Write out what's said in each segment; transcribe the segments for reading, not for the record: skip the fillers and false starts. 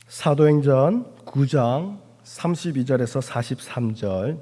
사도행전 9장 32절에서 43절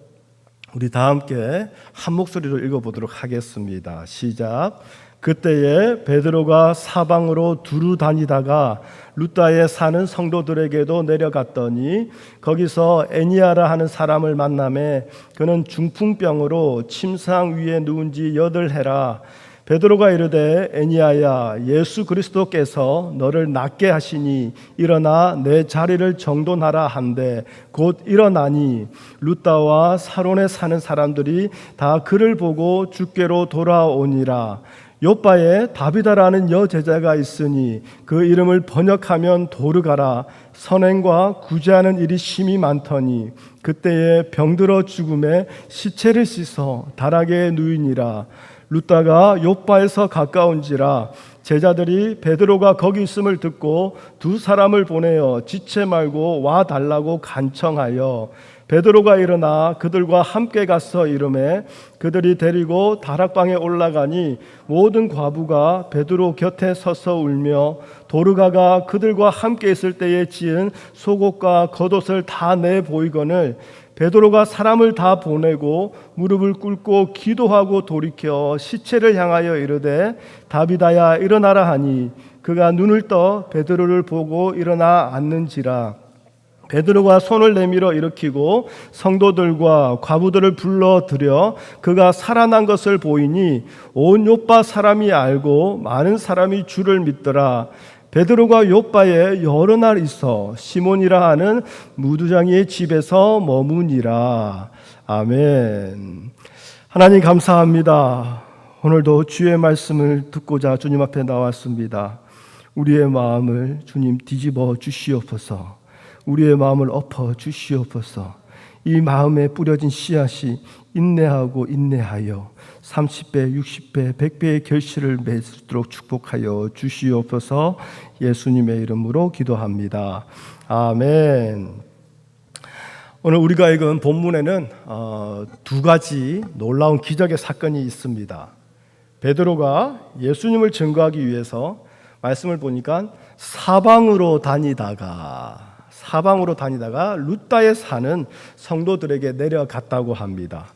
우리 다 함께 한 목소리로 읽어보도록 하겠습니다. 시작. 그때에 베드로가 사방으로 두루 다니다가 루다에 사는 성도들에게도 내려갔더니 거기서 에니아라 하는 사람을 만나매 그는 중풍병으로 침상 위에 누운 지 8해라. 베드로가 이르되 에니아야, 예수 그리스도께서 너를 낫게 하시니 일어나 내 자리를 정돈하라 한데 곧 일어나니 루다와 사론에 사는 사람들이 다 그를 보고 주께로 돌아오니라. 요바에 다비다라는 여제자가 있으니 그 이름을 번역하면 도르가라. 선행과 구제하는 일이 심히 많더니 그때에 병들어 죽음에 시체를 씻어 다락에 누이니라. 루다가 요바에서 가까운지라 제자들이 베드로가 거기 있음을 듣고 두 사람을 보내어 지체 말고 와 달라고 간청하여 베드로가 일어나 그들과 함께 가서 이르매 그들이 데리고 다락방에 올라가니 모든 과부가 베드로 곁에 서서 울며 도르가가 그들과 함께 있을 때에 지은 속옷과 겉옷을 다 내 보이거늘 베드로가 사람을 다 보내고 무릎을 꿇고 기도하고 돌이켜 시체를 향하여 이르되 다비다야 일어나라 하니 그가 눈을 떠 베드로를 보고 일어나 앉는지라. 베드로가 손을 내밀어 일으키고 성도들과 과부들을 불러들여 그가 살아난 것을 보이니 온 요빠 사람이 알고 많은 사람이 주를 믿더라. 베드로가 요빠에 여러 날 있어 시몬이라 하는 무두장이의 집에서 머무니라. 아멘. 하나님 감사합니다. 오늘도 주의 말씀을 듣고자 주님 앞에 나왔습니다. 우리의 마음을 주님 뒤집어 주시옵소서. 우리의 마음을 엎어 주시옵소서. 이 마음에 뿌려진 씨앗이 인내하고 인내하여 30배, 60배, 100배의 결실을 맺도록 축복하여 주시옵소서. 예수님의 이름으로 기도합니다. 아멘. 오늘 우리가 읽은 본문에는 두 가지 놀라운 기적의 사건이 있습니다. 베드로가 예수님을 증거하기 위해서 말씀을 보니까 사방으로 다니다가 루다에 사는 성도들에게 내려갔다고 합니다.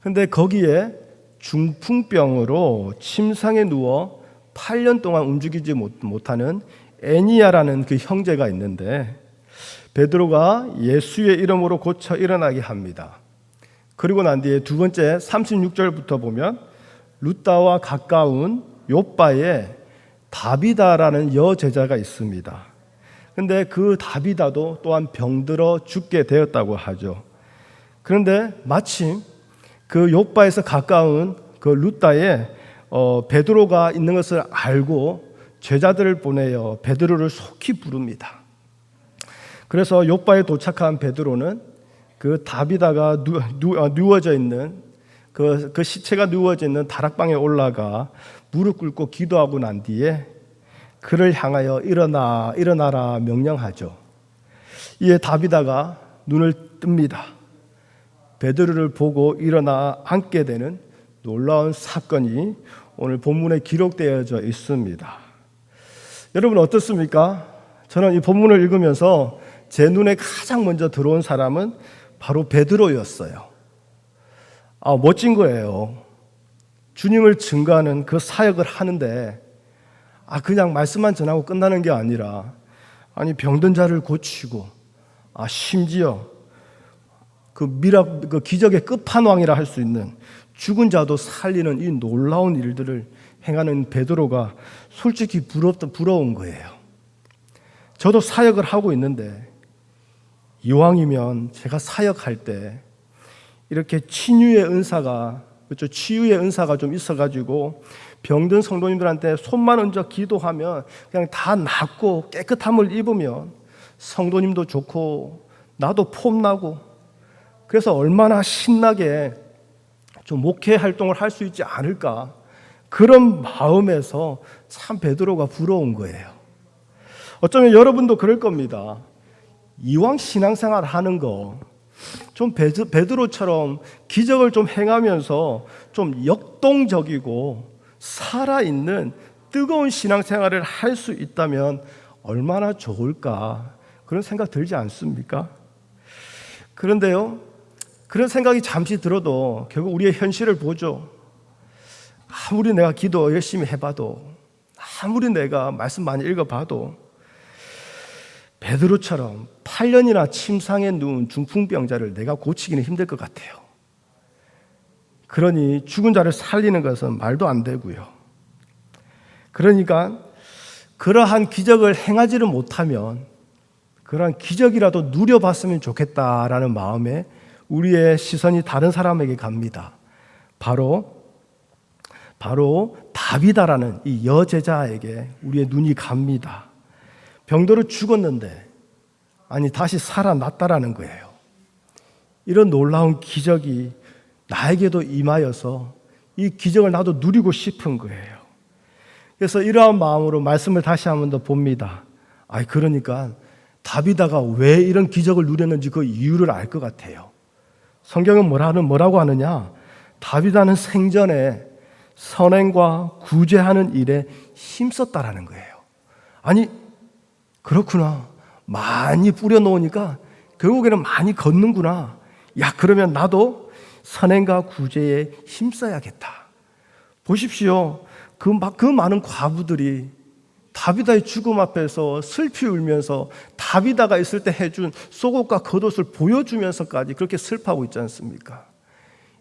근데 거기에 중풍병으로 침상에 누워 8년 동안 움직이지 못하는 에니아라는 그 형제가 있는데 베드로가 예수의 이름으로 고쳐 일어나게 합니다. 그리고 난 뒤에 두 번째 36절부터 보면 루다와 가까운 요바에 다비다라는 여제자가 있습니다. 근데 그 다비다도 또한 병들어 죽게 되었다고 하죠. 그런데 마침 그 요바에서 가까운 그 루다에 베드로가 있는 것을 알고 제자들을 보내어 베드로를 속히 부릅니다. 그래서 요바에 도착한 베드로는 그 다비다가 누워져 있는 그 시체가 누워져 있는 다락방에 올라가 무릎 꿇고 기도하고 난 뒤에 그를 향하여 일어나라 명령하죠. 이에 다비다가 눈을 뜹니다. 베드로를 보고 일어나 앉게 되는 놀라운 사건이 오늘 본문에 기록되어져 있습니다. 여러분 어떻습니까? 저는 이 본문을 읽으면서 제 눈에 가장 먼저 들어온 사람은 바로 베드로였어요. 멋진 거예요. 주님을 증거하는 그 사역을 하는데 그냥 말씀만 전하고 끝나는 게 아니라 병든 자를 고치고 심지어 그 기적의 끝판왕이라 할 수 있는 죽은 자도 살리는 이 놀라운 일들을 행하는 베드로가 솔직히 부러운 거예요. 저도 사역을 하고 있는데 이왕이면 제가 사역할 때 이렇게 치유의 은사가 좀 있어가지고 병든 성도님들한테 손만 얹어 기도하면 그냥 다 낫고 깨끗함을 입으면 성도님도 좋고 나도 폼나고 그래서 얼마나 신나게 좀 목회 활동을 할 수 있지 않을까, 그런 마음에서 참 베드로가 부러운 거예요. 어쩌면 여러분도 그럴 겁니다. 이왕 신앙생활 하는 거 좀 베드로처럼 기적을 좀 행하면서 좀 역동적이고 살아있는 뜨거운 신앙생활을 할 수 있다면 얼마나 좋을까, 그런 생각 들지 않습니까? 그런데요, 그런 생각이 잠시 들어도 결국 우리의 현실을 보죠. 아무리 내가 기도 열심히 해봐도, 아무리 내가 말씀 많이 읽어봐도 베드로처럼 8년이나 침상에 누운 중풍병자를 내가 고치기는 힘들 것 같아요. 그러니 죽은 자를 살리는 것은 말도 안 되고요. 그러니까 그러한 기적을 행하지를 못하면 그러한 기적이라도 누려봤으면 좋겠다라는 마음에 우리의 시선이 다른 사람에게 갑니다. 바로 다비다라는 이 여제자에게 우리의 눈이 갑니다. 병들어 죽었는데 다시 살아났다라는 거예요. 이런 놀라운 기적이 나에게도 임하여서 이 기적을 나도 누리고 싶은 거예요. 그래서 이러한 마음으로 말씀을 다시 한 번 더 봅니다. 그러니까 다비다가 왜 이런 기적을 누렸는지 그 이유를 알 것 같아요. 성경은 뭐라고 하느냐? 다비다는 생전에 선행과 구제하는 일에 힘썼다라는 거예요. 그렇구나. 많이 뿌려놓으니까 결국에는 많이 걷는구나. 그러면 나도 선행과 구제에 힘써야겠다. 보십시오. 그 많은 과부들이 다비다의 죽음 앞에서 슬피 울면서 다비다가 있을 때 해준 속옷과 겉옷을 보여주면서까지 그렇게 슬퍼하고 있지 않습니까?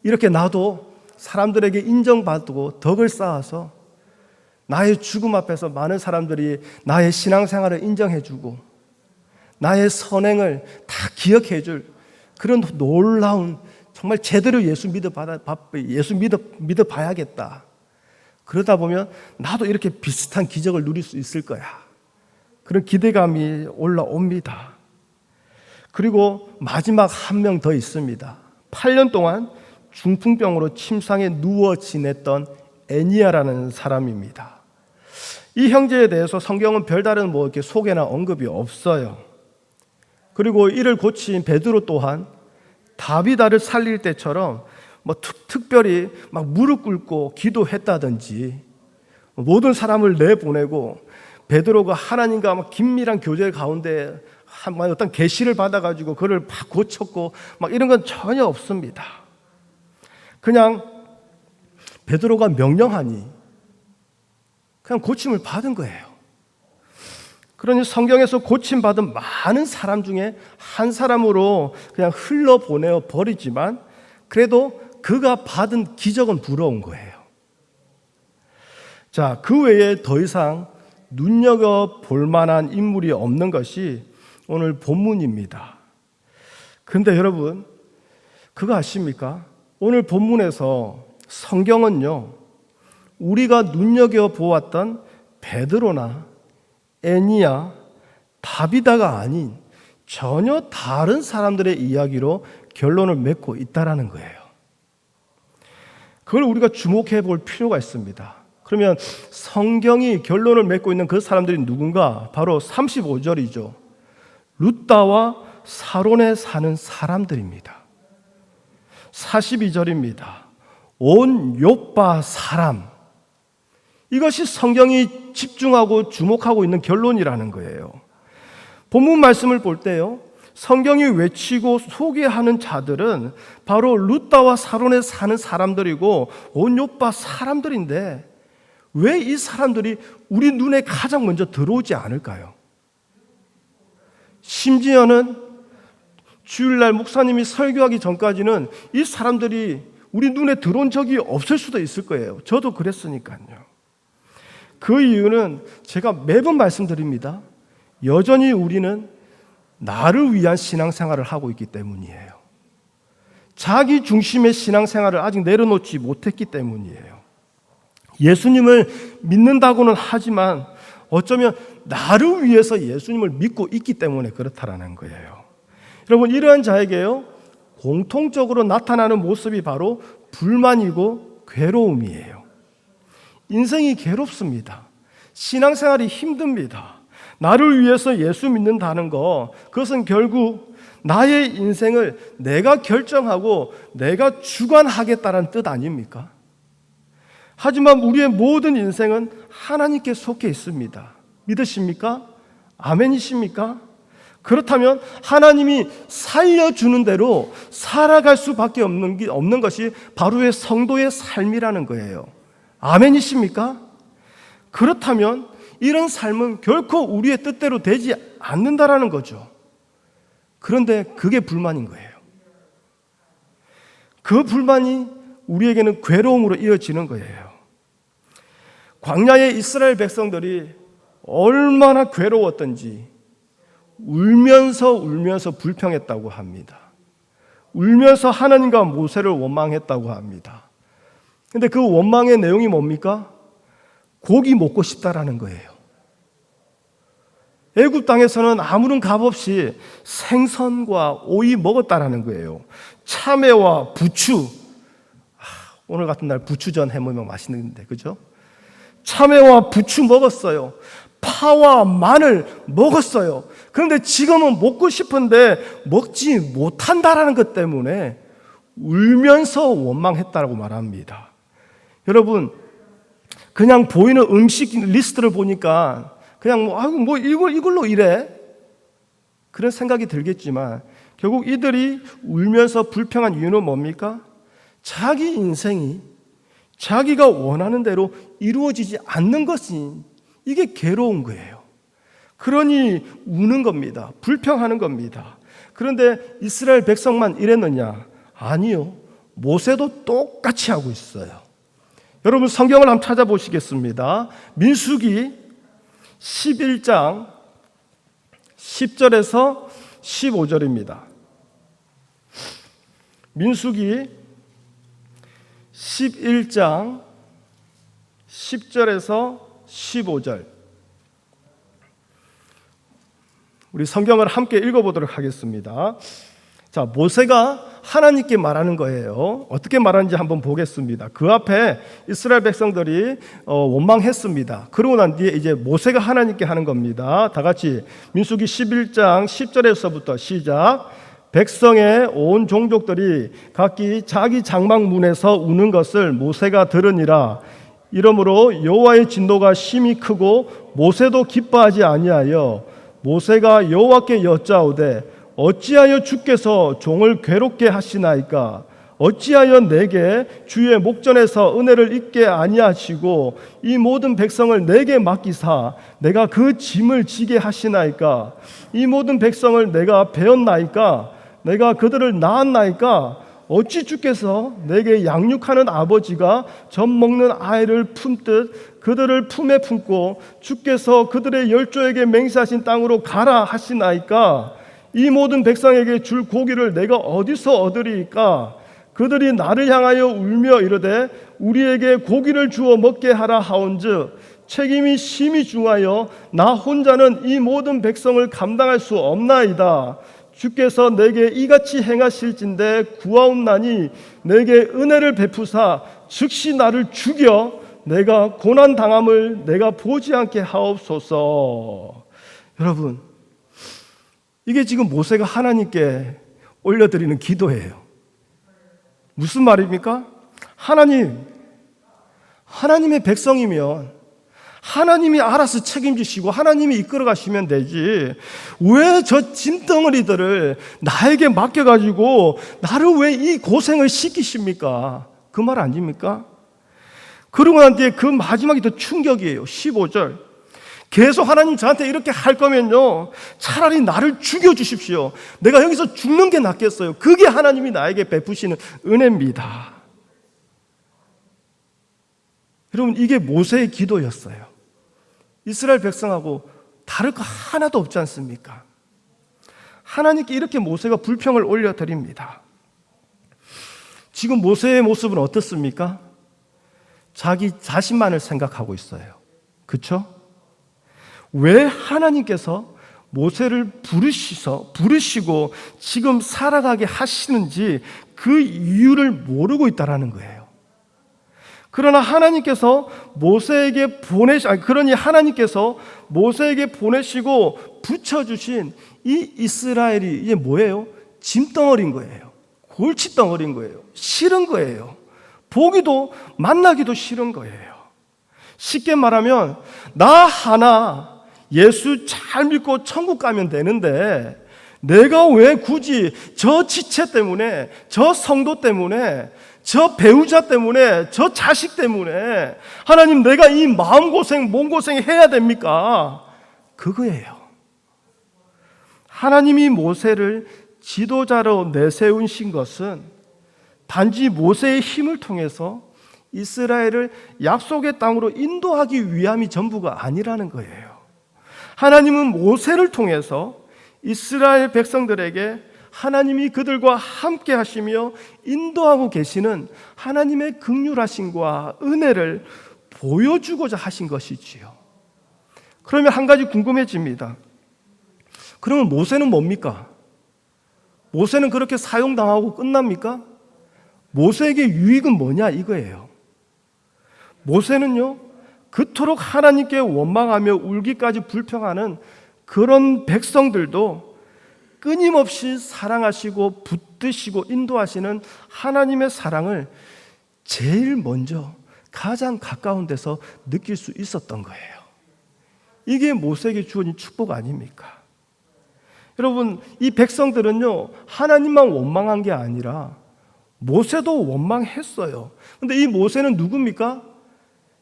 이렇게 나도 사람들에게 인정받고 덕을 쌓아서 나의 죽음 앞에서 많은 사람들이 나의 신앙생활을 인정해주고 나의 선행을 다 기억해줄 그런 놀라운, 정말 제대로 예수 믿어봐야겠다. 그러다 보면 나도 이렇게 비슷한 기적을 누릴 수 있을 거야. 그런 기대감이 올라옵니다. 그리고 마지막 한 명 더 있습니다. 8년 동안 중풍병으로 침상에 누워 지냈던 애니야라는 사람입니다. 이 형제에 대해서 성경은 별다른 이렇게 소개나 언급이 없어요. 그리고 이를 고친 베드로 또한 다비다를 살릴 때처럼 특별히 무릎 꿇고 기도했다든지 모든 사람을 내보내고 베드로가 하나님과 긴밀한 교제 가운데 어떤 계시를 받아가지고 그를 막 고쳤고 이런 건 전혀 없습니다. 그냥 베드로가 명령하니 그냥 고침을 받은 거예요. 그러니 성경에서 고침받은 많은 사람 중에 한 사람으로 그냥 흘러보내어 버리지만 그래도 그가 받은 기적은 부러운 거예요. 자, 그 외에 더 이상 눈여겨볼 만한 인물이 없는 것이 오늘 본문입니다. 그런데 여러분, 그거 아십니까? 오늘 본문에서 성경은요, 우리가 눈여겨보았던 베드로나 애니야, 다비다가 아닌 전혀 다른 사람들의 이야기로 결론을 맺고 있다라는 거예요. 그걸 우리가 주목해 볼 필요가 있습니다. 그러면 성경이 결론을 맺고 있는 그 사람들이 누군가? 바로 35절이죠. 룻다와 사론에 사는 사람들입니다. 42절입니다. 온 욥바 사람. 이것이 성경이 집중하고 주목하고 있는 결론이라는 거예요. 본문 말씀을 볼 때요, 성경이 외치고 소개하는 자들은 바로 룻다와 사론에 사는 사람들이고 온 욥바 사람들인데 왜 이 사람들이 우리 눈에 가장 먼저 들어오지 않을까요? 심지어는 주일날 목사님이 설교하기 전까지는 이 사람들이 우리 눈에 들어온 적이 없을 수도 있을 거예요. 저도 그랬으니까요. 그 이유는 제가 매번 말씀드립니다. 여전히 우리는 나를 위한 신앙생활을 하고 있기 때문이에요. 자기 중심의 신앙생활을 아직 내려놓지 못했기 때문이에요. 예수님을 믿는다고는 하지만 어쩌면 나를 위해서 예수님을 믿고 있기 때문에 그렇다라는 거예요. 여러분, 이러한 자에게요, 공통적으로 나타나는 모습이 바로 불만이고 괴로움이에요. 인생이 괴롭습니다. 신앙생활이 힘듭니다. 나를 위해서 예수 믿는다는 거, 그것은 결국 나의 인생을 내가 결정하고 내가 주관하겠다는 뜻 아닙니까? 하지만 우리의 모든 인생은 하나님께 속해 있습니다. 믿으십니까? 아멘이십니까? 그렇다면 하나님이 살려주는 대로 살아갈 수밖에 없는 것이 바로 성도의 삶이라는 거예요. 아멘이십니까? 그렇다면 이런 삶은 결코 우리의 뜻대로 되지 않는다라는 거죠. 그런데 그게 불만인 거예요. 그 불만이 우리에게는 괴로움으로 이어지는 거예요. 광야의 이스라엘 백성들이 얼마나 괴로웠던지 울면서 불평했다고 합니다. 울면서 하나님과 모세를 원망했다고 합니다. 근데 그 원망의 내용이 뭡니까? 고기 먹고 싶다라는 거예요. 애굽 땅에서는 아무런 값 없이 생선과 오이 먹었다라는 거예요. 참외와 부추. 오늘 같은 날 부추전 해먹으면 맛있는데, 그죠? 참외와 부추 먹었어요. 파와 마늘 먹었어요. 그런데 지금은 먹고 싶은데 먹지 못한다라는 것 때문에 울면서 원망했다라고 말합니다. 여러분, 그냥 보이는 음식 리스트를 보니까 그냥 이걸로 이래? 그런 생각이 들겠지만 결국 이들이 울면서 불평한 이유는 뭡니까? 자기 인생이 자기가 원하는 대로 이루어지지 않는 것이 이게 괴로운 거예요. 그러니 우는 겁니다. 불평하는 겁니다. 그런데 이스라엘 백성만 이랬느냐? 아니요. 모세도 똑같이 하고 있어요. 여러분 성경을 한번 찾아보시겠습니다. 민수기 11장 10절에서 15절입니다. 민수기 11장 10절에서 15절. 우리 성경을 함께 읽어보도록 하겠습니다. 자, 모세가 하나님께 말하는 거예요. 어떻게 말하는지 한번 보겠습니다. 그 앞에 이스라엘 백성들이 원망했습니다. 그러고 난 뒤에 이제 모세가 하나님께 하는 겁니다. 다 같이 민수기 11장 10절에서부터 시작. 백성의 온 종족들이 각기 자기 장막문에서 우는 것을 모세가 들으니라. 이러므로 여호와의 진노가 심히 크고 모세도 기뻐하지 아니하여 모세가 여호와께 여짜오되 어찌하여 주께서 종을 괴롭게 하시나이까? 어찌하여 내게 주의 목전에서 은혜를 잊게 아니하시고 이 모든 백성을 내게 맡기사 내가 그 짐을 지게 하시나이까? 이 모든 백성을 내가 배웠나이까? 내가 그들을 낳았나이까? 어찌 주께서 내게 양육하는 아버지가 젖 먹는 아이를 품듯 그들을 품에 품고 주께서 그들의 열조에게 맹세하신 땅으로 가라 하시나이까? 이 모든 백성에게 줄 고기를 내가 어디서 얻으리이까? 그들이 나를 향하여 울며 이르되 우리에게 고기를 주어 먹게 하라 하온즉 책임이 심히 중하여 나 혼자는 이 모든 백성을 감당할 수 없나이다. 주께서 내게 이같이 행하실진대 구하옵나니 내게 은혜를 베푸사 즉시 나를 죽여 내가 고난 당함을 내가 보지 않게 하옵소서. 여러분, 이게 지금 모세가 하나님께 올려드리는 기도예요. 무슨 말입니까? 하나님의 백성이면 하나님이 알아서 책임지시고 하나님이 이끌어 가시면 되지. 왜 저 짐덩어리들을 나에게 맡겨가지고 나를 왜 이 고생을 시키십니까? 그 말 아닙니까? 그러고 난 뒤에 그 마지막이 더 충격이에요. 15절. 계속 하나님 저한테 이렇게 할 거면요, 차라리 나를 죽여주십시오. 내가 여기서 죽는 게 낫겠어요. 그게 하나님이 나에게 베푸시는 은혜입니다. 여러분, 이게 모세의 기도였어요. 이스라엘 백성하고 다를 거 하나도 없지 않습니까? 하나님께 이렇게 모세가 불평을 올려드립니다. 지금 모세의 모습은 어떻습니까? 자기 자신만을 생각하고 있어요. 그렇죠? 왜 하나님께서 모세를 부르시고 지금 살아가게 하시는지 그 이유를 모르고 있다라는 거예요. 그러니 하나님께서 모세에게 보내시고 붙여주신 이 이스라엘이 이게 뭐예요? 짐덩어리인 거예요. 골칫덩어리인 거예요. 싫은 거예요. 보기도 만나기도 싫은 거예요. 쉽게 말하면 나 하나 예수 잘 믿고 천국 가면 되는데 내가 왜 굳이 저 지체 때문에, 저 성도 때문에, 저 배우자 때문에, 저 자식 때문에 하나님 내가 이 마음고생, 몸고생 해야 됩니까? 그거예요. 하나님이 모세를 지도자로 내세우신 것은 단지 모세의 힘을 통해서 이스라엘을 약속의 땅으로 인도하기 위함이 전부가 아니라는 거예요. 하나님은 모세를 통해서 이스라엘 백성들에게 하나님이 그들과 함께 하시며 인도하고 계시는 하나님의 긍휼하심과 은혜를 보여주고자 하신 것이지요. 그러면 한 가지 궁금해집니다. 그러면 모세는 뭡니까? 모세는 그렇게 사용당하고 끝납니까? 모세에게 유익은 뭐냐 이거예요. 모세는요, 그토록 하나님께 원망하며 울기까지 불평하는 그런 백성들도 끊임없이 사랑하시고 붙드시고 인도하시는 하나님의 사랑을 제일 먼저 가장 가까운 데서 느낄 수 있었던 거예요. 이게 모세에게 주어진 축복 아닙니까? 여러분, 이 백성들은요, 하나님만 원망한 게 아니라 모세도 원망했어요. 근데 이 모세는 누굽니까?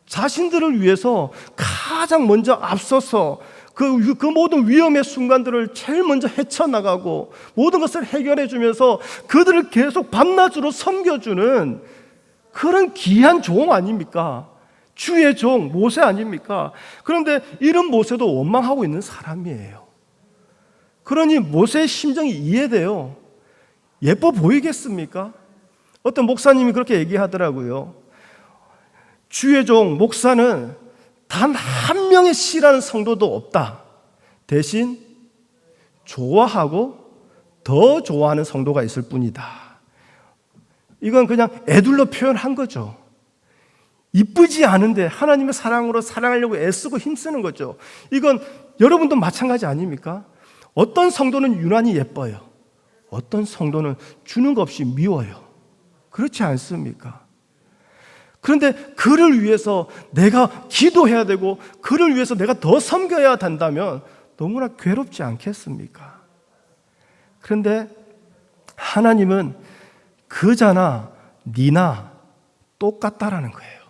자신들을 위해서 가장 먼저 앞서서 그 모든 위험의 순간들을 제일 먼저 헤쳐나가고 모든 것을 해결해 주면서 그들을 계속 밤낮으로 섬겨주는 그런 귀한 종 아닙니까? 주의 종 모세 아닙니까? 그런데 이런 모세도 원망하고 있는 사람이에요. 그러니 모세의 심정이 이해돼요. 예뻐 보이겠습니까? 어떤 목사님이 그렇게 얘기하더라고요. 주의 종 목사는 단 한 명의 씨라는 성도도 없다. 대신 좋아하고 더 좋아하는 성도가 있을 뿐이다. 이건 그냥 애둘러 표현한 거죠. 이쁘지 않은데 하나님의 사랑으로 사랑하려고 애쓰고 힘쓰는 거죠. 이건 여러분도 마찬가지 아닙니까? 어떤 성도는 유난히 예뻐요. 어떤 성도는 주는 것 없이 미워요. 그렇지 않습니까? 그런데 그를 위해서 내가 기도해야 되고 그를 위해서 내가 더 섬겨야 된다면 너무나 괴롭지 않겠습니까? 그런데 하나님은 그자나 니나 똑같다라는 거예요.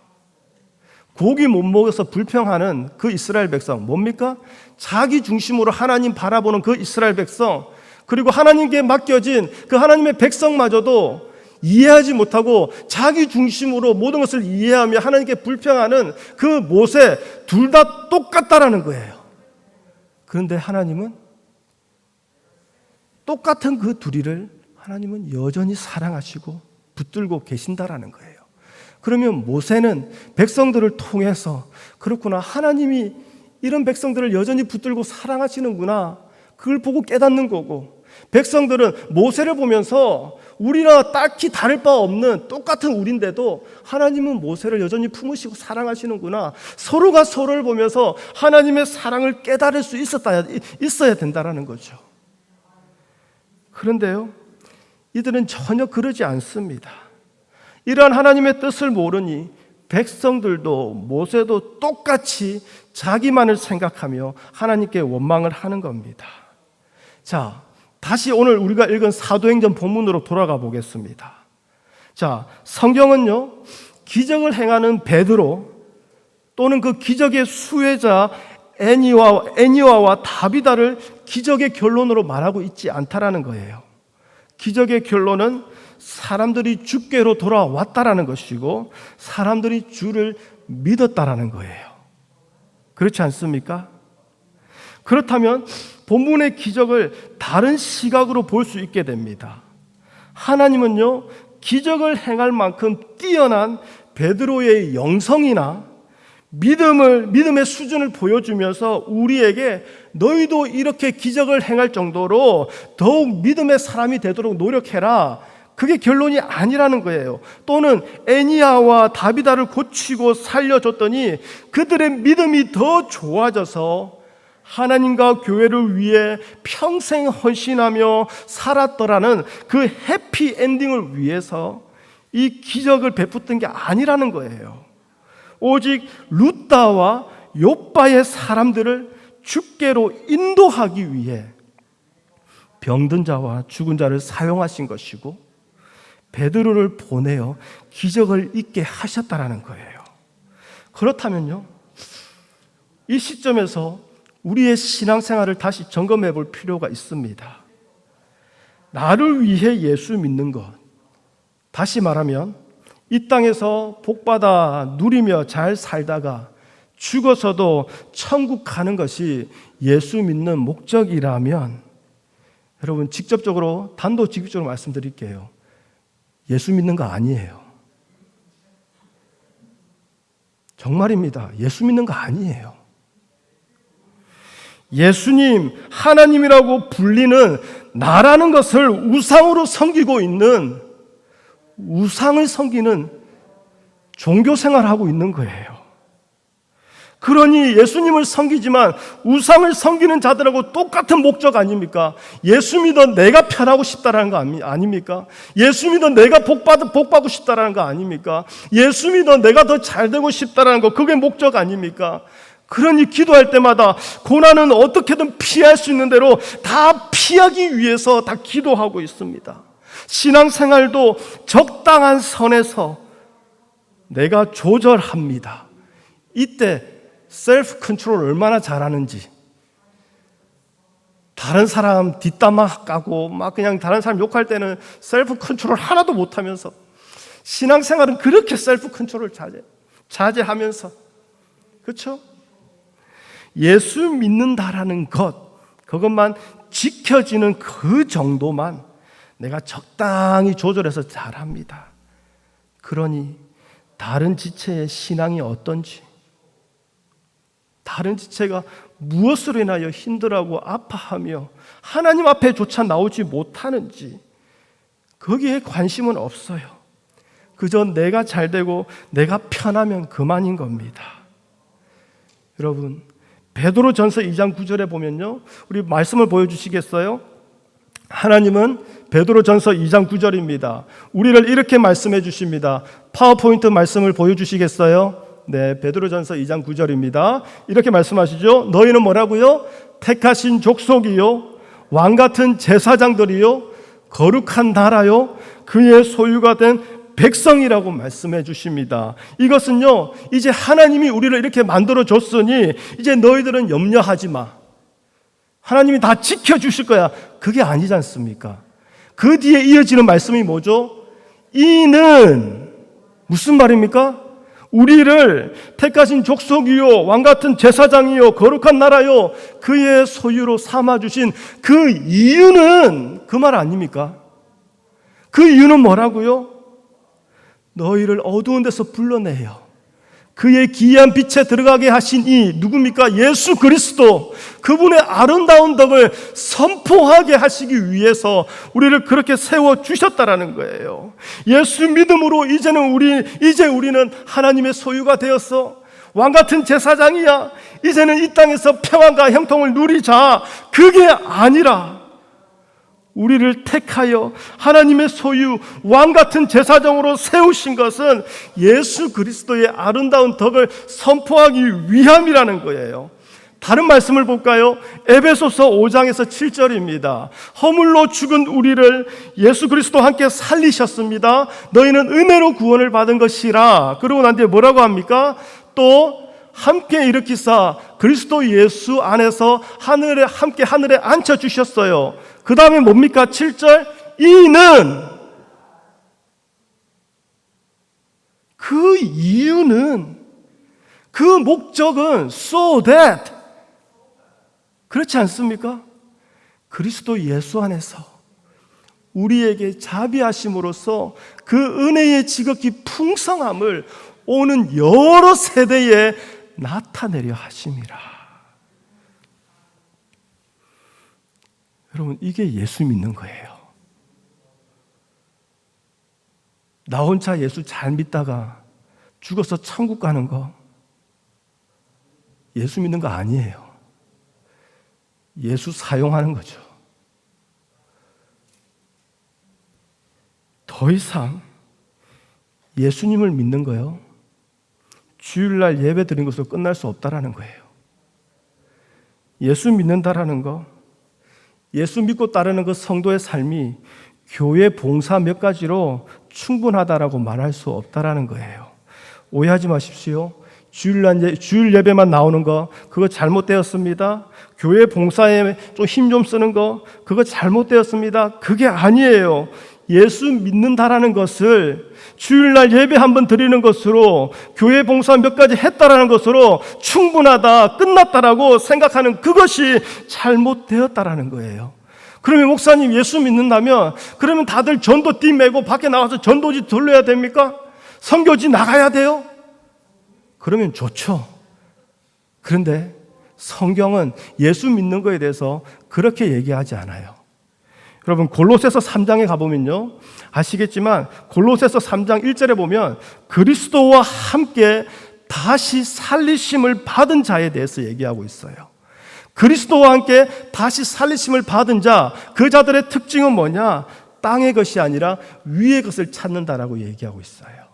고기 못 먹어서 불평하는 그 이스라엘 백성 뭡니까? 자기 중심으로 하나님 바라보는 그 이스라엘 백성, 그리고 하나님께 맡겨진 그 하나님의 백성마저도 이해하지 못하고 자기 중심으로 모든 것을 이해하며 하나님께 불평하는 그 모세, 둘 다 똑같다라는 거예요. 그런데 하나님은 똑같은 그 둘이를 하나님은 여전히 사랑하시고 붙들고 계신다라는 거예요. 그러면 모세는 백성들을 통해서 그렇구나, 하나님이 이런 백성들을 여전히 붙들고 사랑하시는구나, 그걸 보고 깨닫는 거고, 백성들은 모세를 보면서 우리랑 딱히 다를 바 없는 똑같은 우리인데도 하나님은 모세를 여전히 품으시고 사랑하시는구나, 서로가 서로를 보면서 하나님의 사랑을 깨달을 수 있어야 된다는 거죠. 그런데요, 이들은 전혀 그러지 않습니다. 이러한 하나님의 뜻을 모르니 백성들도 모세도 똑같이 자기만을 생각하며 하나님께 원망을 하는 겁니다. 자, 다시 오늘 우리가 읽은 사도행전 본문으로 돌아가 보겠습니다. 자, 성경은요, 기적을 행하는 베드로 또는 그 기적의 수혜자 애니와와 다비다를 기적의 결론으로 말하고 있지 않다라는 거예요. 기적의 결론은 사람들이 주께로 돌아왔다라는 것이고 사람들이 주를 믿었다라는 거예요. 그렇지 않습니까? 그렇다면 본문의 기적을 다른 시각으로 볼 수 있게 됩니다. 하나님은요, 기적을 행할 만큼 뛰어난 베드로의 영성이나 믿음의 수준을 보여주면서 우리에게 너희도 이렇게 기적을 행할 정도로 더욱 믿음의 사람이 되도록 노력해라, 그게 결론이 아니라는 거예요. 또는 애니야와 다비다를 고치고 살려줬더니 그들의 믿음이 더 좋아져서 하나님과 교회를 위해 평생 헌신하며 살았더라는 그 해피 엔딩을 위해서 이 기적을 베풀었던 게 아니라는 거예요. 오직 룻다와 욥바의 사람들을 주께로 인도하기 위해 병든 자와 죽은 자를 사용하신 것이고 베드로를 보내어 기적을 있게 하셨다라는 거예요. 그렇다면요, 이 시점에서 우리의 신앙생활을 다시 점검해 볼 필요가 있습니다. 나를 위해 예수 믿는 것, 다시 말하면 이 땅에서 복받아 누리며 잘 살다가 죽어서도 천국 가는 것이 예수 믿는 목적이라면, 여러분 직접적으로 단도직입적으로 말씀드릴게요. 예수 믿는 거 아니에요. 정말입니다. 예수 믿는 거 아니에요. 예수님, 하나님이라고 불리는 나라는 것을 우상으로 섬기고 있는, 우상을 섬기는 종교 생활을 하고 있는 거예요. 그러니 예수님을 섬기지만 우상을 섬기는 자들하고 똑같은 목적 아닙니까? 예수 믿어 내가 편하고 싶다라는 거 아닙니까? 예수 믿어 내가 복 받고 싶다라는 거 아닙니까? 예수 믿어 내가 더 잘 되고 싶다라는 거, 그게 목적 아닙니까? 그러니 기도할 때마다 고난은 어떻게든 피할 수 있는 대로 다 피하기 위해서 다 기도하고 있습니다. 신앙생활도 적당한 선에서 내가 조절합니다. 이때 셀프 컨트롤 얼마나 잘하는지, 다른 사람 뒷담화 까고 막 그냥 다른 사람 욕할 때는 셀프 컨트롤 하나도 못하면서, 신앙생활은 그렇게 셀프 컨트롤 자제하면서, 그렇죠? 예수 믿는다라는 것, 그것만 지켜지는 그 정도만 내가 적당히 조절해서 잘합니다. 그러니 다른 지체의 신앙이 어떤지, 다른 지체가 무엇으로 인하여 힘들어하고 아파하며 하나님 앞에조차 나오지 못하는지, 거기에 관심은 없어요. 그저 내가 잘 되고 내가 편하면 그만인 겁니다. 여러분, 베드로전서 2장 9절에 보면요, 우리 말씀을 보여주시겠어요? 하나님은 베드로전서 2장 9절입니다. 우리를 이렇게 말씀해 주십니다. 파워포인트 말씀을 보여주시겠어요? 네, 베드로전서 2장 9절입니다. 이렇게 말씀하시죠. 너희는 뭐라고요? 택하신 족속이요, 왕같은 제사장들이요, 거룩한 나라요, 그의 소유가 된 백성이라고 말씀해 주십니다. 이것은요, 이제 하나님이 우리를 이렇게 만들어 줬으니 이제 너희들은 염려하지 마, 하나님이 다 지켜주실 거야, 그게 아니지 않습니까? 그 뒤에 이어지는 말씀이 뭐죠? 이는 무슨 말입니까? 우리를 택하신 족속이요, 왕같은 제사장이요, 거룩한 나라요, 그의 소유로 삼아주신 그 이유는, 그 말 아닙니까? 그 이유는 뭐라고요? 너희를 어두운 데서 불러내요, 그의 기이한 빛에 들어가게 하신 이 누굽니까? 예수 그리스도, 그분의 아름다운 덕을 선포하게 하시기 위해서 우리를 그렇게 세워주셨다라는 거예요. 예수 믿음으로 이제 우리는 하나님의 소유가 되었어. 왕같은 제사장이야. 이제는 이 땅에서 평안과 형통을 누리자. 그게 아니라 우리를 택하여 하나님의 소유, 왕같은 제사장으로 세우신 것은 예수 그리스도의 아름다운 덕을 선포하기 위함이라는 거예요. 다른 말씀을 볼까요? 에베소서 5장에서 7절입니다. 허물로 죽은 우리를 예수 그리스도와 함께 살리셨습니다. 너희는 은혜로 구원을 받은 것이라. 그러고 난 뒤에 뭐라고 합니까? 또 함께 일으키사 그리스도 예수 안에서 함께 하늘에 앉혀주셨어요. 그 다음에 뭡니까? 7절, 이는, 그 이유는, 그 목적은 so that, 그렇지 않습니까? 그리스도 예수 안에서 우리에게 자비하심으로써 그 은혜의 지극히 풍성함을 오는 여러 세대에 나타내려 하심이라. 여러분, 이게 예수 믿는 거예요. 나 혼자 예수 잘 믿다가 죽어서 천국 가는 거, 예수 믿는 거 아니에요. 예수 사용하는 거죠. 더 이상 예수님을 믿는 거요, 주일날 예배 드린 것으로 끝날 수 없다라는 거예요. 예수 믿는다라는 거, 예수 믿고 따르는 그 성도의 삶이 교회 봉사 몇 가지로 충분하다라고 말할 수 없다라는 거예요. 오해하지 마십시오. 주일 예배만 나오는 거, 그거 잘못되었습니다. 교회 봉사에 좀 힘 좀 쓰는 거, 그거 잘못되었습니다. 그게 아니에요. 예수 믿는다라는 것을 주일날 예배 한번 드리는 것으로, 교회 봉사 몇 가지 했다라는 것으로 충분하다, 끝났다라고 생각하는 그것이 잘못되었다라는 거예요. 그러면 목사님 예수 믿는다면 그러면 다들 전도띠 메고 밖에 나가서 전도지 돌려야 됩니까? 선교지 나가야 돼요? 그러면 좋죠. 그런데 성경은 예수 믿는 거에 대해서 그렇게 얘기하지 않아요. 여러분 골로새서 3장에 가보면요, 아시겠지만 골로새서 3장 1절에 보면 그리스도와 함께 다시 살리심을 받은 자에 대해서 얘기하고 있어요. 그리스도와 함께 다시 살리심을 받은 자, 그 자들의 특징은 뭐냐? 땅의 것이 아니라 위의 것을 찾는다라고 얘기하고 있어요.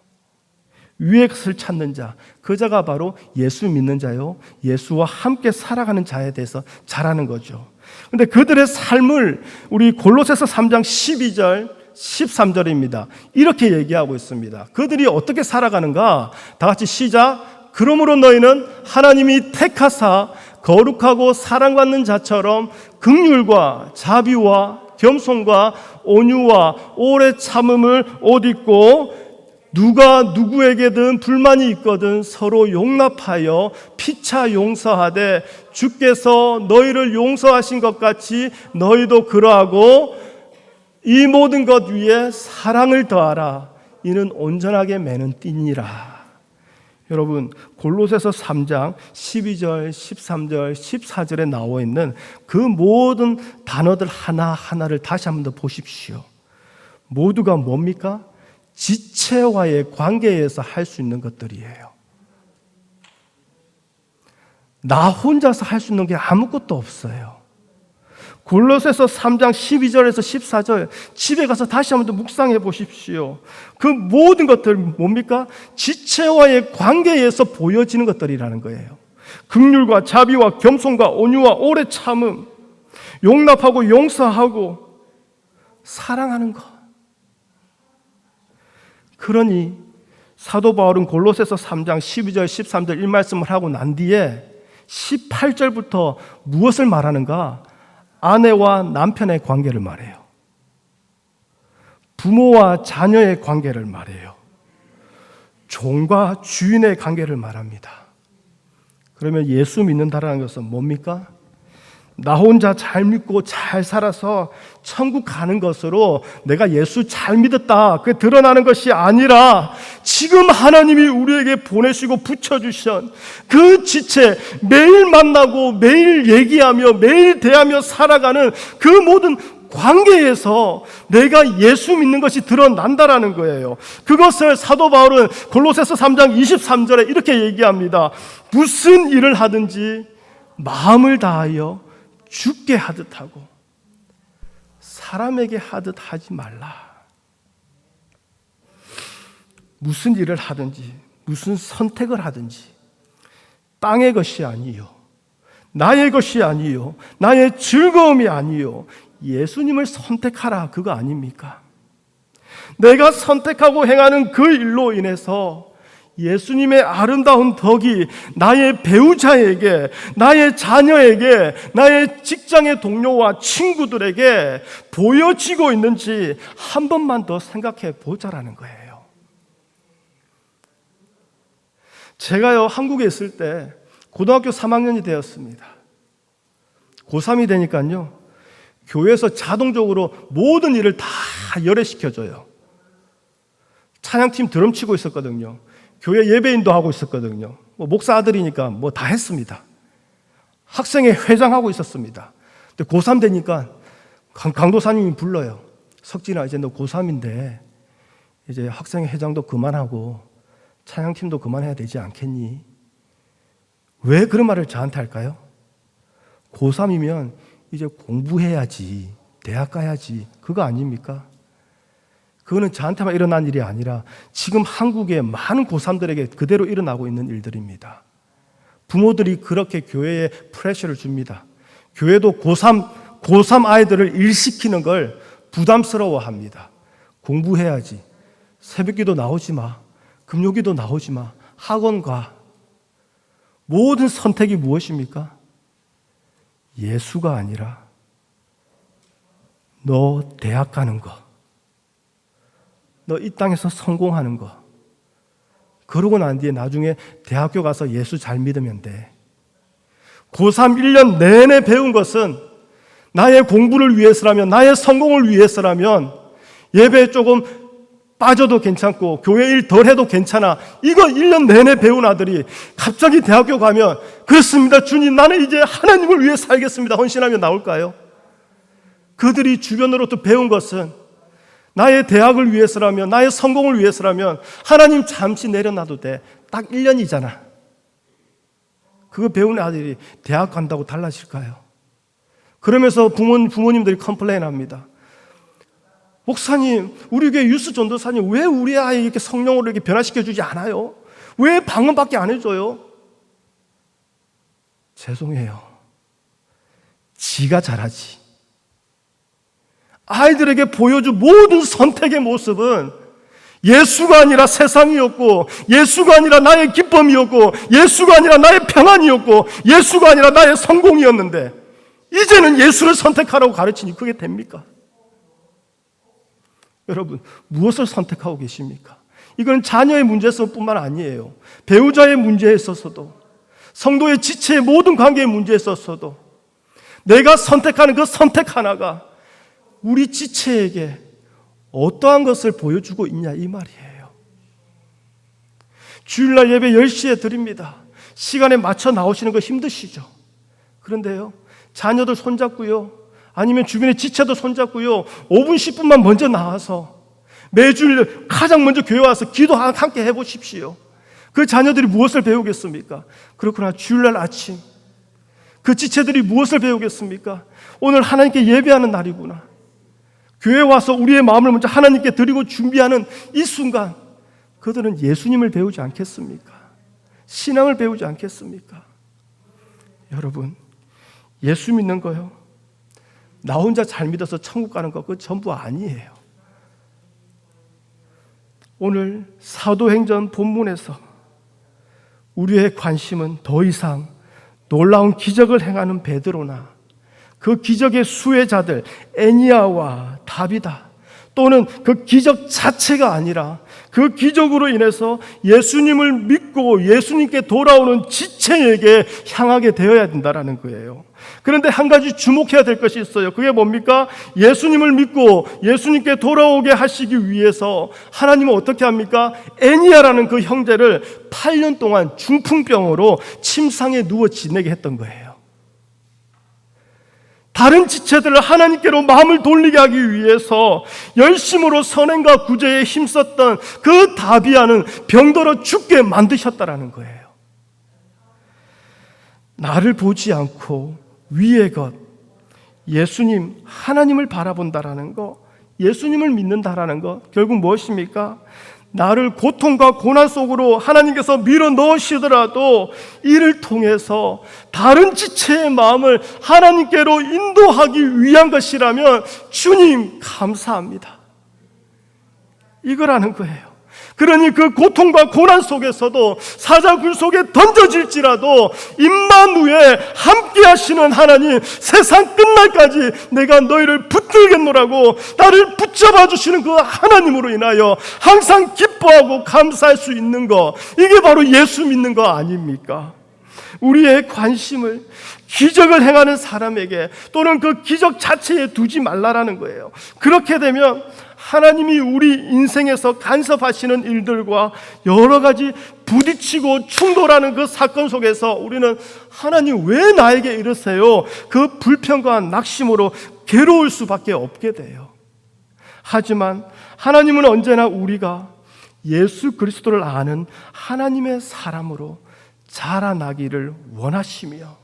위의 것을 찾는 자, 그 자가 바로 예수 믿는 자요, 예수와 함께 살아가는 자에 대해서 잘하는 거죠. 그런데 그들의 삶을 우리 골로새서 3장 12절 13절입니다. 이렇게 얘기하고 있습니다. 그들이 어떻게 살아가는가? 다 같이 시작. 그러므로 너희는 하나님이 택하사 거룩하고 사랑받는 자처럼 긍휼과 자비와 겸손과 온유와 오래 참음을 옷 입고, 누가 누구에게든 불만이 있거든 서로 용납하여 피차 용서하되 주께서 너희를 용서하신 것 같이 너희도 그러하고 이 모든 것 위에 사랑을 더하라. 이는 온전하게 매는 띠니라. 여러분 골로새서 3장 12절, 13절, 14절에 나와 있는 그 모든 단어들 하나하나를 다시 한번 더 보십시오. 모두가 뭡니까? 지체와의 관계에서 할 수 있는 것들이에요. 나 혼자서 할 수 있는 게 아무것도 없어요. 골로새서 3장 12절에서 14절 집에 가서 다시 한번 더 묵상해 보십시오. 그 모든 것들 뭡니까? 지체와의 관계에서 보여지는 것들이라는 거예요. 긍휼과 자비와 겸손과 온유와 오래 참음, 용납하고 용서하고 사랑하는 것. 그러니 사도 바울은 골로새서 3장 12절 13절 이 말씀을 하고 난 뒤에 18절부터 무엇을 말하는가? 아내와 남편의 관계를 말해요. 부모와 자녀의 관계를 말해요. 종과 주인의 관계를 말합니다. 그러면 예수 믿는다는 것은 뭡니까? 나 혼자 잘 믿고 잘 살아서 천국 가는 것으로 내가 예수 잘 믿었다, 그게 드러나는 것이 아니라 지금 하나님이 우리에게 보내시고 붙여주신 그 지체, 매일 만나고 매일 얘기하며 매일 대하며 살아가는 그 모든 관계에서 내가 예수 믿는 것이 드러난다라는 거예요. 그것을 사도 바울은 골로새서 3장 23절에 이렇게 얘기합니다. 무슨 일을 하든지 마음을 다하여 주께 하듯 하고 사람에게 하듯 하지 말라. 무슨 일을 하든지 무슨 선택을 하든지 땅의 것이 아니요, 나의 것이 아니요, 나의 즐거움이 아니요, 예수님을 선택하라, 그거 아닙니까? 내가 선택하고 행하는 그 일로 인해서 예수님의 아름다운 덕이 나의 배우자에게, 나의 자녀에게, 나의 직장의 동료와 친구들에게 보여지고 있는지 한 번만 더 생각해 보자라는 거예요. 제가요 한국에 있을 때 고등학교 3학년이 되었습니다. 고3이 되니까요 교회에서 자동적으로 모든 일을 다 열애시켜줘요. 찬양팀 드럼 치고 있었거든요. 교회 예배인도 하고 있었거든요. 목사 아들이니까 다 했습니다. 학생회 회장하고 있었습니다. 근데 고3 되니까 강도사님이 불러요. 석진아, 이제 너 고3인데 이제 학생회 회장도 그만하고 찬양팀도 그만해야 되지 않겠니? 왜 그런 말을 저한테 할까요? 고3이면 이제 공부해야지, 대학 가야지, 그거 아닙니까? 그거는 저한테만 일어난 일이 아니라 지금 한국의 많은 고3들에게 그대로 일어나고 있는 일들입니다. 부모들이 그렇게 교회에 프레셔를 줍니다. 교회도 고3 아이들을 일시키는 걸 부담스러워합니다. 공부해야지. 새벽기도 나오지 마. 금요기도 나오지 마. 학원 가. 모든 선택이 무엇입니까? 예수가 아니라 너 대학 가는 거, 너 이 땅에서 성공하는 거, 그러고 난 뒤에 나중에 대학교 가서 예수 잘 믿으면 돼. 고3 1년 내내 배운 것은 나의 공부를 위해서라면, 나의 성공을 위해서라면 예배 조금 빠져도 괜찮고 교회 일 덜 해도 괜찮아. 이거 1년 내내 배운 아들이 갑자기 대학교 가면 그렇습니다 주님, 나는 이제 하나님을 위해 살겠습니다 헌신하면 나올까요? 그들이 주변으로부터 배운 것은 나의 대학을 위해서라면, 나의 성공을 위해서라면 하나님 잠시 내려놔도 돼. 딱 1년이잖아. 그거 배운 아들이 대학 간다고 달라질까요? 그러면서 부모님들이 컴플레인 합니다. 목사님, 우리 교회 유스 전도사님 왜 우리 아이 이렇게 성령으로 이렇게 변화시켜주지 않아요? 왜 방언밖에 안 해줘요? 죄송해요. 지가 잘하지. 아이들에게 보여준 모든 선택의 모습은 예수가 아니라 세상이었고, 예수가 아니라 나의 기쁨이었고, 예수가 아니라 나의 평안이었고, 예수가 아니라 나의 성공이었는데 이제는 예수를 선택하라고 가르치니 그게 됩니까? 여러분, 무엇을 선택하고 계십니까? 이건 자녀의 문제에서뿐만 아니에요. 배우자의 문제에 있어서도, 성도의 지체의 모든 관계의 문제에 있어서도 내가 선택하는 그 선택 하나가 우리 지체에게 어떠한 것을 보여주고 있냐 이 말이에요. 주일날 예배 10시에 드립니다. 시간에 맞춰 나오시는 거 힘드시죠? 그런데요, 자녀들 손잡고요, 아니면 주변의 지체도 손잡고요, 5분 10분만 먼저 나와서 매주일 가장 먼저 교회 와서 기도 함께 해보십시오. 그 자녀들이 무엇을 배우겠습니까? 그렇구나, 주일날 아침 그 지체들이 무엇을 배우겠습니까? 오늘 하나님께 예배하는 날이구나. 교회 와서 우리의 마음을 먼저 하나님께 드리고 준비하는 이 순간 그들은 예수님을 배우지 않겠습니까? 신앙을 배우지 않겠습니까? 여러분, 예수 믿는 거요, 나 혼자 잘 믿어서 천국 가는 거 그거 전부 아니에요. 오늘 사도행전 본문에서 우리의 관심은 더 이상 놀라운 기적을 행하는 베드로나 그 기적의 수혜자들 애니아와 다비다, 또는 그 기적 자체가 아니라 그 기적으로 인해서 예수님을 믿고 예수님께 돌아오는 지체에게 향하게 되어야 된다는 거예요. 그런데 한 가지 주목해야 될 것이 있어요. 그게 뭡니까? 예수님을 믿고 예수님께 돌아오게 하시기 위해서 하나님은 어떻게 합니까? 애니아라는 그 형제를 8년 동안 중풍병으로 침상에 누워 지내게 했던 거예요. 다른 지체들을 하나님께로 마음을 돌리게 하기 위해서 열심으로 선행과 구제에 힘썼던 그 다비아는 병들어 죽게 만드셨다라는 거예요. 나를 보지 않고 위의 것, 예수님, 하나님을 바라본다라는 것, 예수님을 믿는다라는 것, 결국 무엇입니까? 나를 고통과 고난 속으로 하나님께서 밀어 넣으시더라도 이를 통해서 다른 지체의 마음을 하나님께로 인도하기 위한 것이라면 주님 감사합니다, 이거라는 거예요. 그러니 그 고통과 고난 속에서도 사자굴 속에 던져질지라도 임마누엘 함께 하시는 하나님, 세상 끝날까지 내가 너희를 붙들겠노라고 나를 붙잡아 주시는 그 하나님으로 인하여 항상 기뻐하고 감사할 수 있는 것, 이게 바로 예수 믿는 거 아닙니까? 우리의 관심을 기적을 행하는 사람에게 또는 그 기적 자체에 두지 말라라는 거예요. 그렇게 되면 하나님이 우리 인생에서 간섭하시는 일들과 여러 가지 부딪히고 충돌하는 그 사건 속에서 우리는 하나님 왜 나에게 이러세요? 그 불평과 낙심으로 괴로울 수밖에 없게 돼요. 하지만 하나님은 언제나 우리가 예수 그리스도를 아는 하나님의 사람으로 자라나기를 원하시며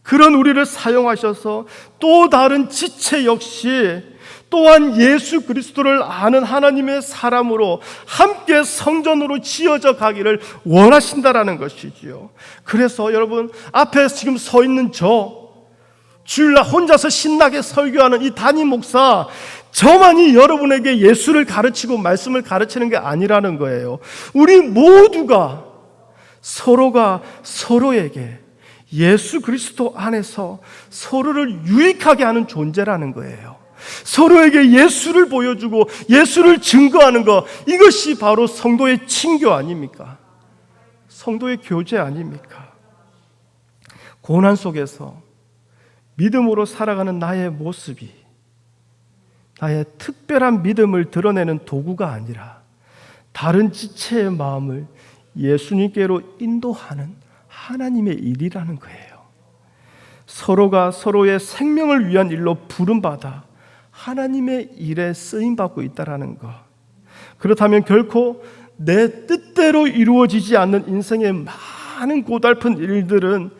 그런 우리를 사용하셔서 또 다른 지체 역시 또한 예수 그리스도를 아는 하나님의 사람으로 함께 성전으로 지어져 가기를 원하신다라는 것이지요. 그래서 여러분, 앞에 지금 서 있는 주일날 혼자서 신나게 설교하는 이 담임 목사, 저만이 여러분에게 예수를 가르치고 말씀을 가르치는 게 아니라는 거예요. 우리 모두가 서로가 서로에게 예수 그리스도 안에서 서로를 유익하게 하는 존재라는 거예요. 서로에게 예수를 보여주고 예수를 증거하는 것, 이것이 바로 성도의 친교 아닙니까? 성도의 교제 아닙니까? 고난 속에서 믿음으로 살아가는 나의 모습이 나의 특별한 믿음을 드러내는 도구가 아니라 다른 지체의 마음을 예수님께로 인도하는 하나님의 일이라는 거예요. 서로가 서로의 생명을 위한 일로 부름받아 하나님의 일에 쓰임받고 있다는 것. 그렇다면 결코 내 뜻대로 이루어지지 않는 인생의 많은 고달픈 일들은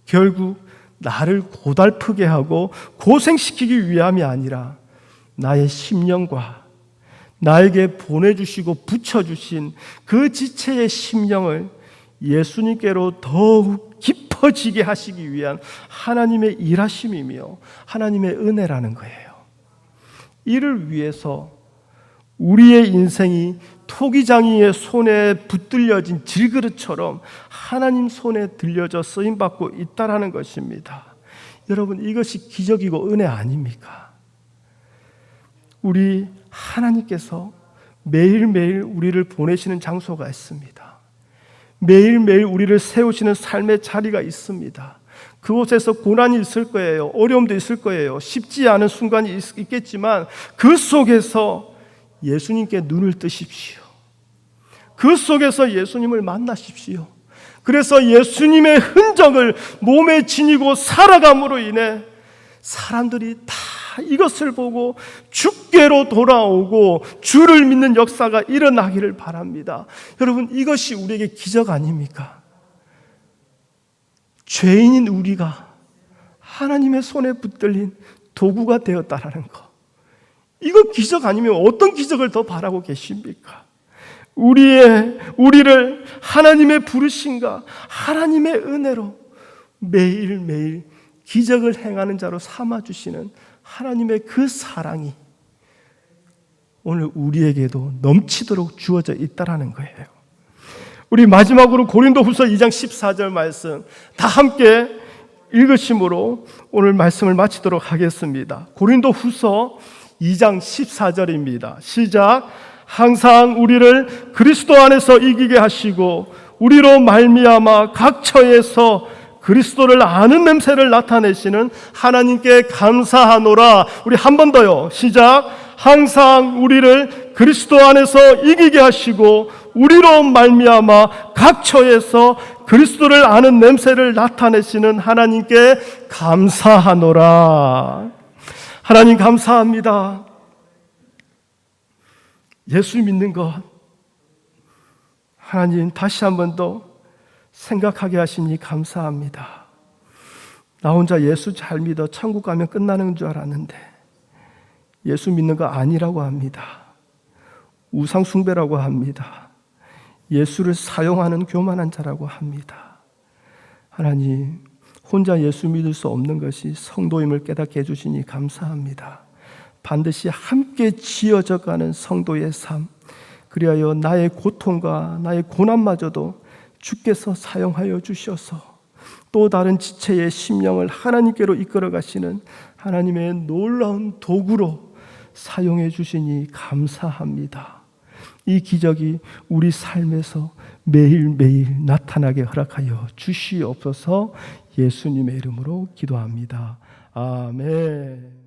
결국 나를 고달프게 하고 고생시키기 위함이 아니라 나의 심령과 나에게 보내주시고 붙여주신 그 지체의 심령을 예수님께로 더욱 깊어지게 하시기 위한 하나님의 일하심이며 하나님의 은혜라는 거예요. 이를 위해서 우리의 인생이 토기장이의 손에 붙들려진 질그릇처럼 하나님 손에 들려져 쓰임받고 있다는 것입니다. 여러분, 이것이 기적이고 은혜 아닙니까? 우리 하나님께서 매일매일 우리를 보내시는 장소가 있습니다. 매일매일 우리를 세우시는 삶의 자리가 있습니다. 그곳에서 고난이 있을 거예요. 어려움도 있을 거예요. 쉽지 않은 순간이 있겠지만 그 속에서 예수님께 눈을 뜨십시오. 그 속에서 예수님을 만나십시오. 그래서 예수님의 흔적을 몸에 지니고 살아감으로 인해 사람들이 다 이것을 보고 주께로 돌아오고 주를 믿는 역사가 일어나기를 바랍니다. 여러분, 이것이 우리에게 기적 아닙니까? 죄인인 우리가 하나님의 손에 붙들린 도구가 되었다라는 것, 이거 기적 아니면 어떤 기적을 더 바라고 계십니까? 우리를 하나님의 부르심과 하나님의 은혜로 매일매일 기적을 행하는 자로 삼아주시는 하나님의 그 사랑이 오늘 우리에게도 넘치도록 주어져 있다는 거예요. 우리 마지막으로 고린도후서 2장 14절 말씀 다 함께 읽으심으로 오늘 말씀을 마치도록 하겠습니다. 고린도후서 2장 14절입니다. 시작. 항상 우리를 그리스도 안에서 이기게 하시고 우리로 말미암아 각 처에서 그리스도를 아는 냄새를 나타내시는 하나님께 감사하노라. 우리 한 번 더요. 시작. 항상 우리를 그리스도 안에서 이기게 하시고 우리로 말미암아 각 처에서 그리스도를 아는 냄새를 나타내시는 하나님께 감사하노라. 하나님 감사합니다. 예수 믿는 것 하나님 다시 한 번 더 생각하게 하시니 감사합니다. 나 혼자 예수 잘 믿어 천국 가면 끝나는 줄 알았는데 예수 믿는 거 아니라고 합니다. 우상 숭배라고 합니다. 예수를 사용하는 교만한 자라고 합니다. 하나님, 혼자 예수 믿을 수 없는 것이 성도임을 깨닫게 해주시니 감사합니다. 반드시 함께 지어져 가는 성도의 삶, 그리하여 나의 고통과 나의 고난마저도 주께서 사용하여 주셔서 또 다른 지체의 심령을 하나님께로 이끌어 가시는 하나님의 놀라운 도구로 사용해 주시니 감사합니다. 이 기적이 우리 삶에서 매일매일 나타나게 허락하여 주시옵소서. 예수님의 이름으로 기도합니다. 아멘.